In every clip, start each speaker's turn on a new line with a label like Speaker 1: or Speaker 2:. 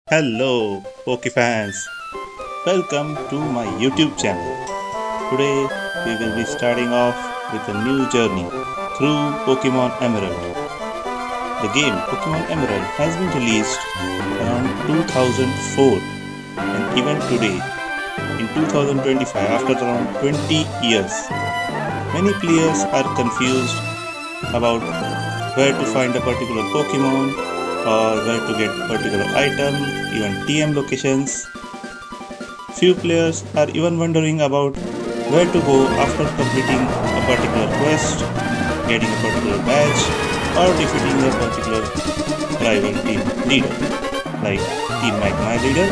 Speaker 1: Hello, Poke fans. Welcome to my YouTube channel. Today we will be starting off with a new journey through Pokemon Emerald. The game Pokemon Emerald has been released around 2004 and even today in 2025 after around 20 years. Many players are confused about where to find a particular Pokemon or where to get particular item, even TM locations. Few players are even wondering about where to go after completing a particular quest, getting a particular badge, or defeating a particular rival team leader, like Team Mike My Leader,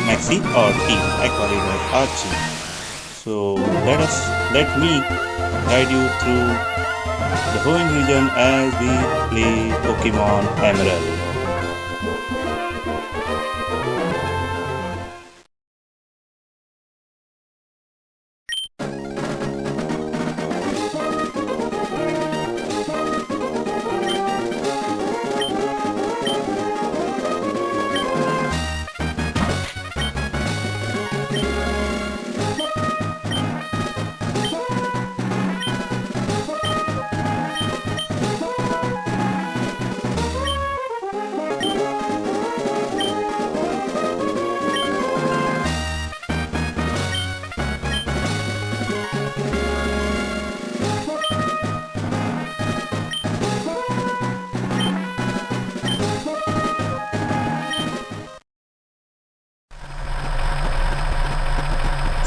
Speaker 1: Maxi, or Team Aqua Leader Archie. So let me guide you through the Hoenn region as we play Pokemon Emerald.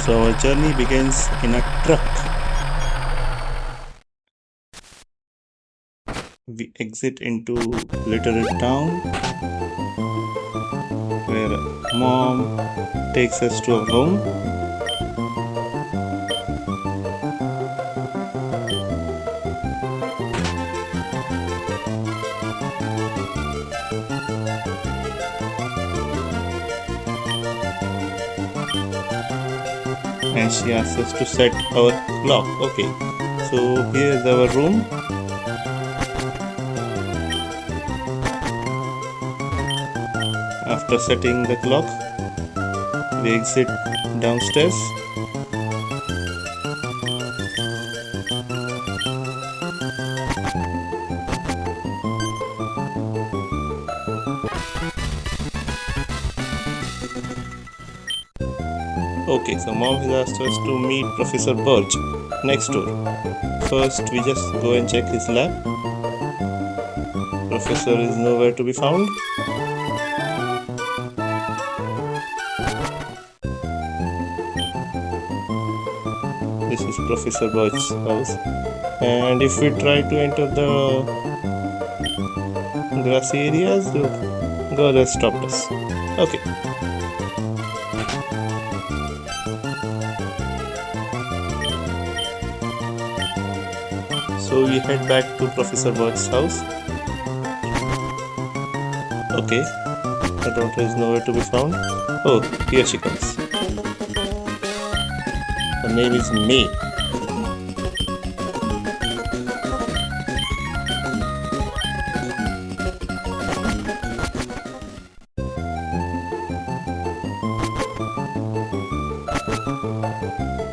Speaker 1: So our journey begins in a truck. We exit into Little Town where mom takes us to our home. And she asks us to set our clock. Okay, so here is our room. After setting the clock, we exit downstairs. Okay, so mom has asked us to meet Professor Birch next door. First, we just go and check his lab. Professor is nowhere to be found. This is Professor Birch's house. And if we try to enter the grassy areas, the girl has stopped us. Okay. So we head back to Professor Birch's house. Okay, her daughter is nowhere to be found. Oh, here she comes. Her name is May.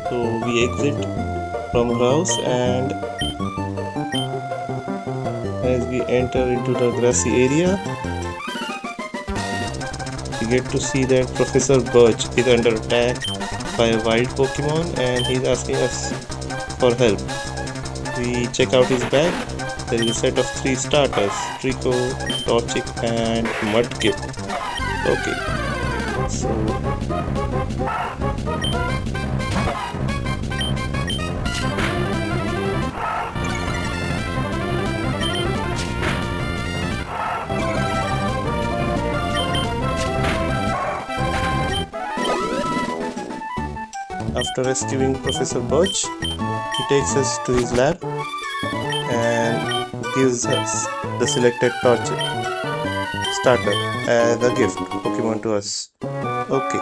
Speaker 1: So we exit from her house, and as we enter into the grassy area, we get to see that Professor Birch is under attack by a wild Pokemon and he's asking us for help. We check out his bag. There is a set of 3 starters: Trico, Torchic, and Mudkip. Okay, so after rescuing Professor Birch, he takes us to his lab and gives us the selected Torchic starter as a gift Pokemon to us. Okay,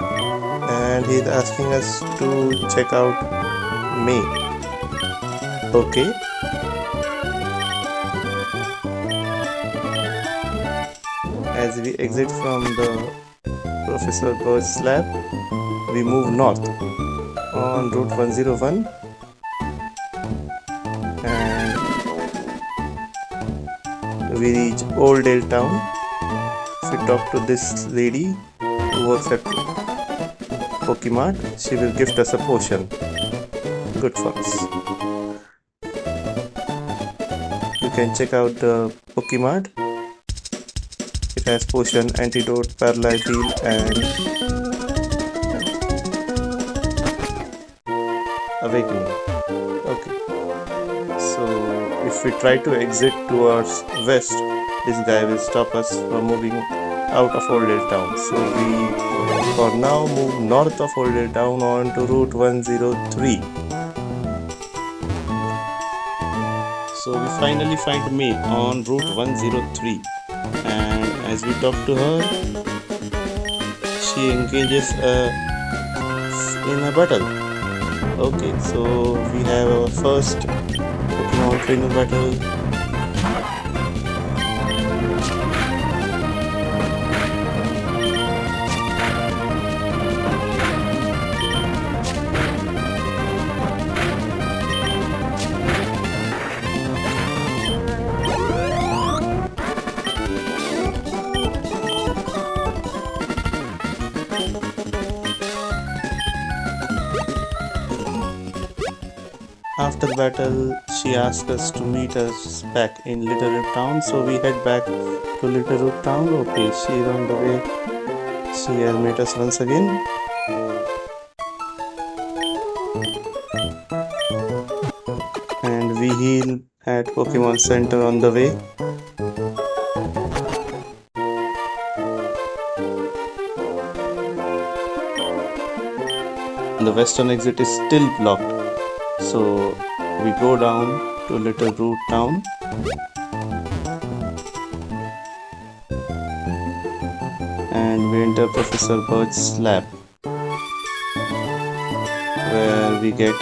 Speaker 1: and he's asking us to check out May. Okay, As we exit from the Professor Bird's lab, we move north on Route 101 and we reach Old Dale Town. If we talk to this lady who works at Pokemart, she will gift us a potion. Good for us. You can check out the Pokemart. It has potion, antidote, paralyzed heal and awakening. Okay. So if we try to exit towards west, this guy will stop us from moving out of Old Dale Town. So we for now move north of Old Dale Town on to Route 103. So we finally find May on Route 103, and as we talk to her, she engages in a battle. Okay, so we have our first Pokemon trainer battle. After battle, she asked us to meet us back in Little Root Town, so we head back to Little Root Town. Okay, she is on the way. She has met us once again. And we heal at Pokemon Center on the way. The western exit is still blocked. So we go down to Little Root Town and we enter Professor Bird's lab, where we get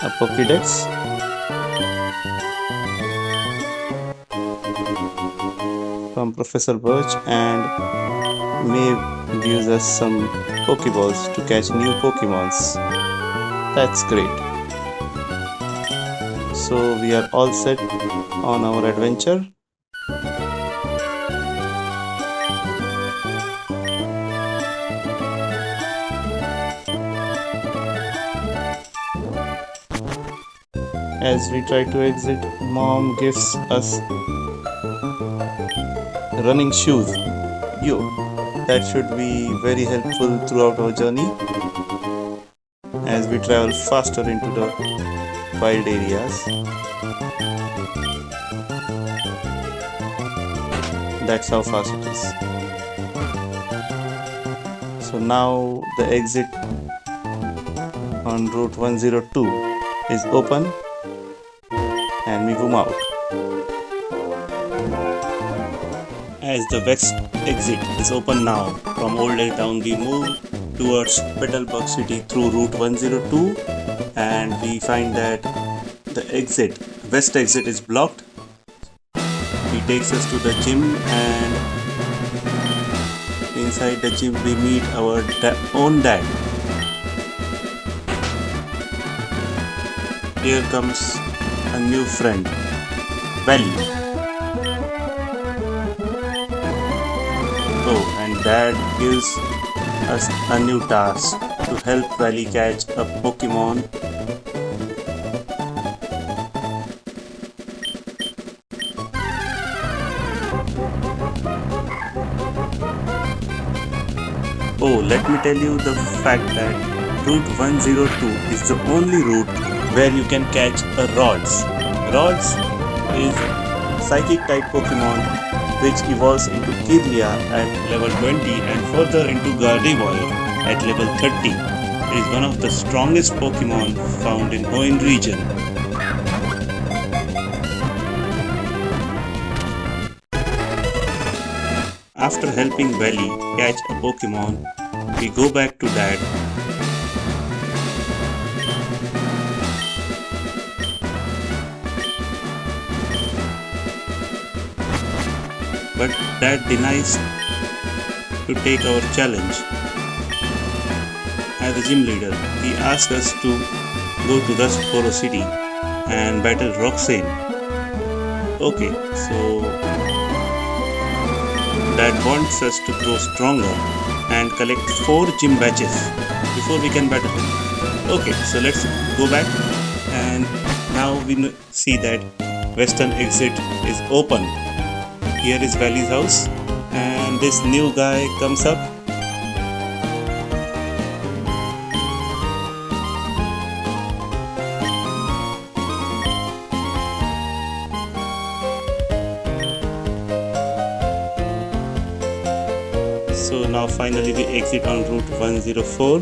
Speaker 1: a Pokédex from Professor Birch, and May gives us some Pokeballs to catch new Pokemons. That's great. So we are all set on our adventure. As we try to exit, Mom gives us running shoes. Yo, that should be very helpful throughout our journey as we travel faster into the wild areas. That's how fast it is. So now the exit on Route 102 is open and we move out. As the west exit is open now, from Old Dale Town we move towards Petalburg City through Route 102, and we find that the west exit is blocked. He takes us to the gym, and inside the gym we meet our own dad. Here comes a new friend, Valley. Oh, and Dad gives us a new task to help Valley catch a Pokemon. Oh, let me tell you the fact that Route 102 is the only route where you can catch a Rods. Rods is psychic type Pokemon which evolves into Kirlia at level 20 and further into Gardevoir at level 30. It is one of the strongest Pokemon found in Hoenn region. After helping Valley catch a Pokemon, we go back to Dad. but that denies to take our challenge. As a gym leader, he asks us to go to Rustboro City and battle Roxanne. Okay, so that wants us to grow stronger and collect 4 gym badges before we can battle him. Okay, so let's go back, and now we see that western exit is open. Here is Valley's house, and this new guy comes up. So now finally we exit on route 104.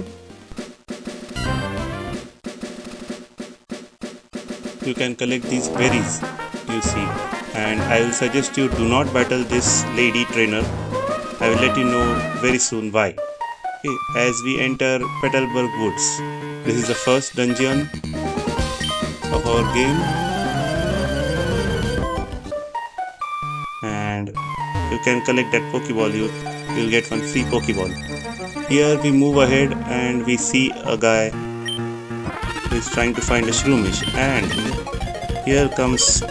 Speaker 1: You can collect these berries, you see, and I will suggest you do not battle this lady trainer. I will let you know very soon why. Okay, as we enter Petalburg Woods, this is the first dungeon of our game, and you can collect that Pokeball. You will get one free Pokeball. Here we move ahead and we see a guy who is trying to find a Shroomish, and here comes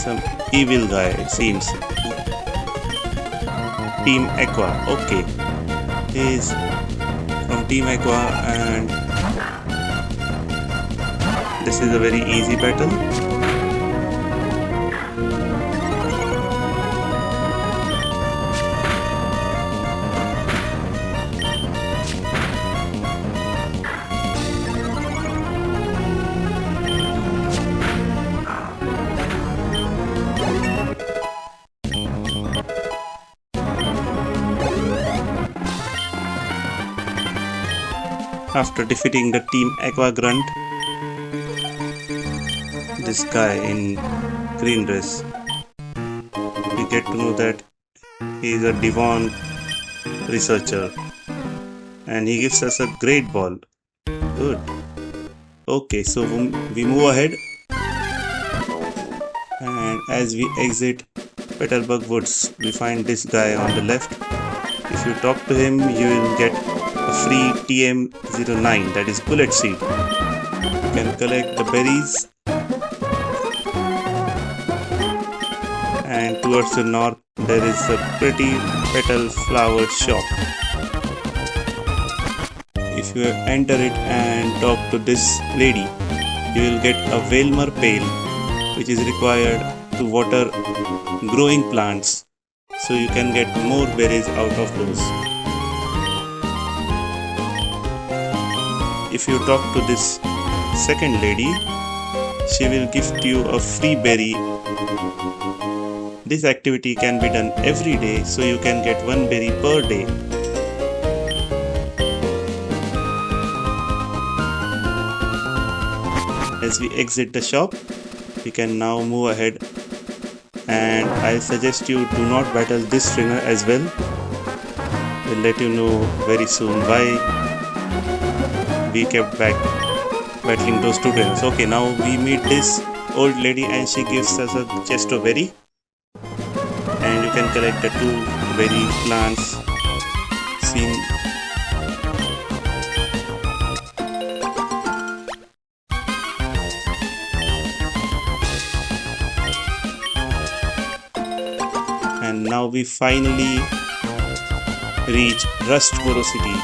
Speaker 1: some evil guy, it seems. Team Aqua. Okay, he is from Team Aqua, and this is a very easy battle. After defeating the Team Aqua Grunt, this guy in green dress, we get to know that he is a Devon researcher, and he gives us a great ball. Good. Okay, so we move ahead, and as we exit Petalburg Woods, we find this guy on the left. If you talk to him, you will get a free TM09, that is bullet seed. You can collect the berries, and towards the north there is a pretty petal flower shop. If you enter it and talk to this lady, you will get a Wailmer pail, which is required to water growing plants, so you can get more berries out of those. If you talk to this second lady, she will gift you a free berry. This activity can be done every day, so you can get 1 berry per day. As we exit the shop, we can now move ahead, and I suggest you do not battle this trainer as well. We'll let you know very soon why we kept battling those 2 trainers. Okay, now we meet this old lady, and she gives us a chest of berry, and you can collect the 2 berry plants seen. And now we finally reach Rustboro City,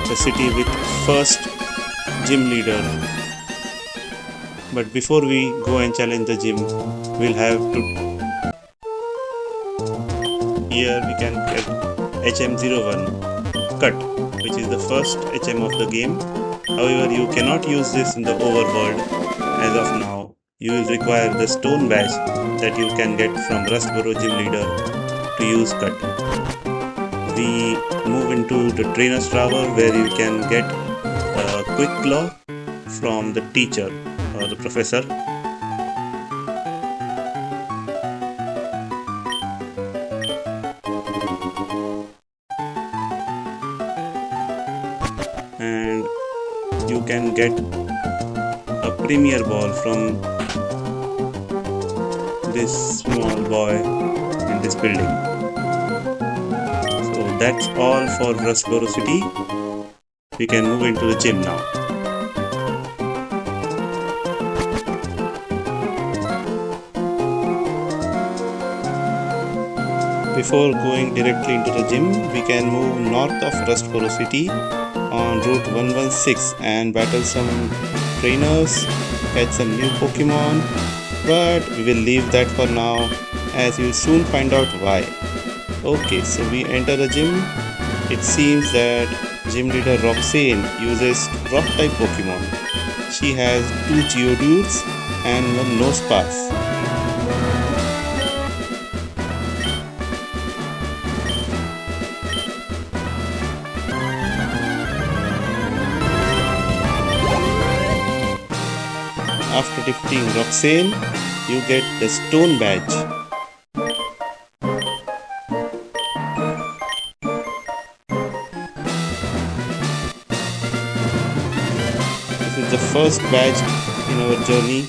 Speaker 1: the city with first gym leader. But before we go and challenge the gym, we'll have to. Here we can get HM01 cut, which is the first HM of the game. However, you cannot use this in the overworld as of now. You will require the stone badge that you can get from Rustboro gym leader to use cut. We move into the trainer's tower, where you can get a quick claw from the teacher or the professor. And you can get a premier ball from this small boy in this building. So that's all for Rustboro City. We can move into the gym now. Before going directly into the gym, we can move north of Rustboro City on Route 116 and battle some trainers, catch some new Pokemon, but we will leave that for now as you will soon find out why. Okay, so we enter the gym. It seems that gym leader Roxanne uses rock type Pokemon. She has 2 Geodudes and 1 Nosepass. After defeating Roxanne, you get the Stone Badge. This is the first badge in our journey.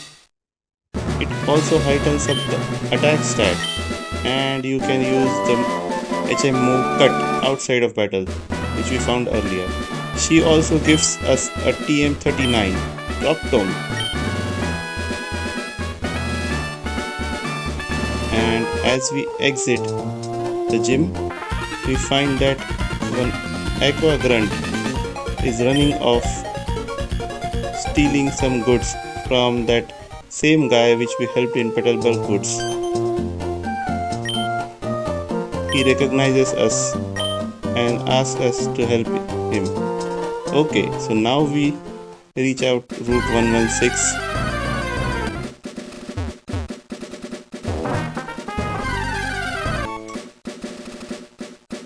Speaker 1: It also heightens up the attack stat, and you can use the HMO cut outside of battle, which we found earlier. She also gives us a TM39 Rock Tone. And as we exit the gym, we find that one Aqua Grunt is running off, stealing some goods from that same guy which we helped in Petalburg Goods. He recognizes us and asks us to help him. Okay, so now we reach out Route 116.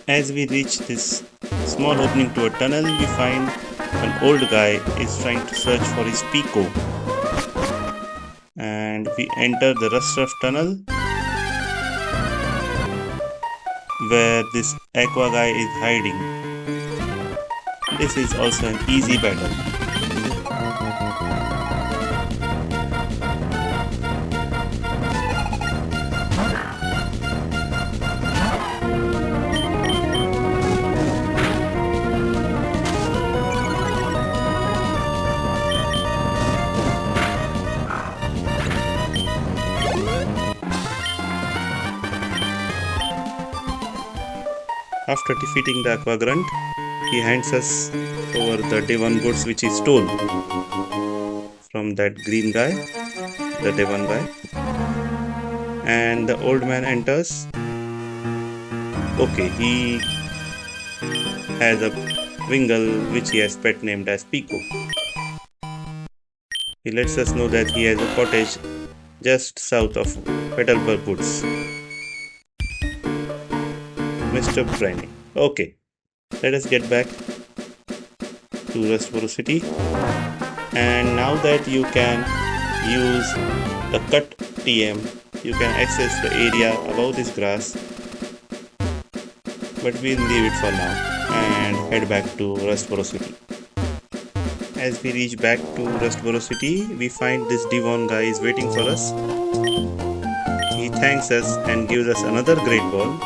Speaker 1: As we reach this small opening to a tunnel, we find an old guy is trying to search for his Pico. And we enter the Rustruff tunnel where this Aqua guy is hiding. This is also an easy battle. After defeating the Aqua Grunt, he hands us over the Devon goods which he stole from that green guy, the Devon guy. And the old man enters. Okay, he has a Wingull which he has pet named as Pico. He lets us know that he has a cottage just south of Petalburg Woods. Mr. Briny. Okay, let us get back to Rustboro City. And now that you can use the cut TM, you can access the area above this grass. But we'll leave it for now and head back to Rustboro City. As we reach back to Rustboro City, we find this Devon guy is waiting for us. He thanks us and gives us another great ball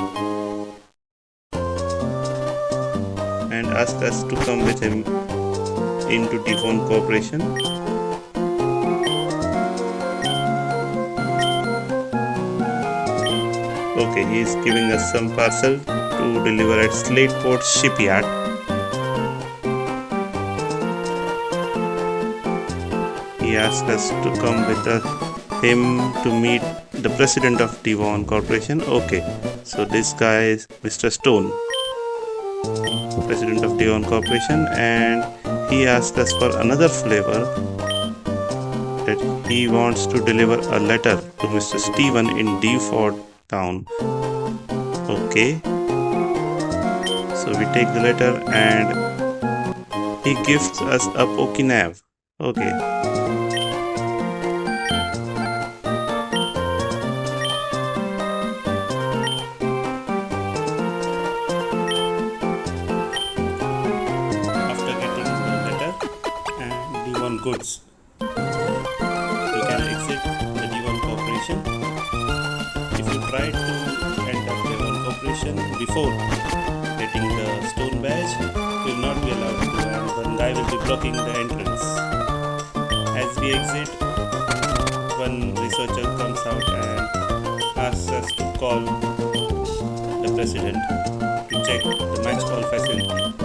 Speaker 1: and asks us to come with him into Devon Corporation. Okay, he is giving us some parcel to deliver at Slateport Shipyard. He asked us to come with him to meet the president of Devon Corporation. Okay, so this guy is Mr. Stone, president of Devon Corporation, and he asked us for another flavor, that he wants to deliver a letter to Mr. Stephen in Deford town. Okay, so we take the letter and he gives us a Pokinav. Okay, goods, you can exit the Devon Corporation. If you try to enter registration before getting the stone badge, you will not be allowed to, and one guy will be blocking the entrance. As we exit, one researcher comes out and asks us to call the president to check the match ball facility.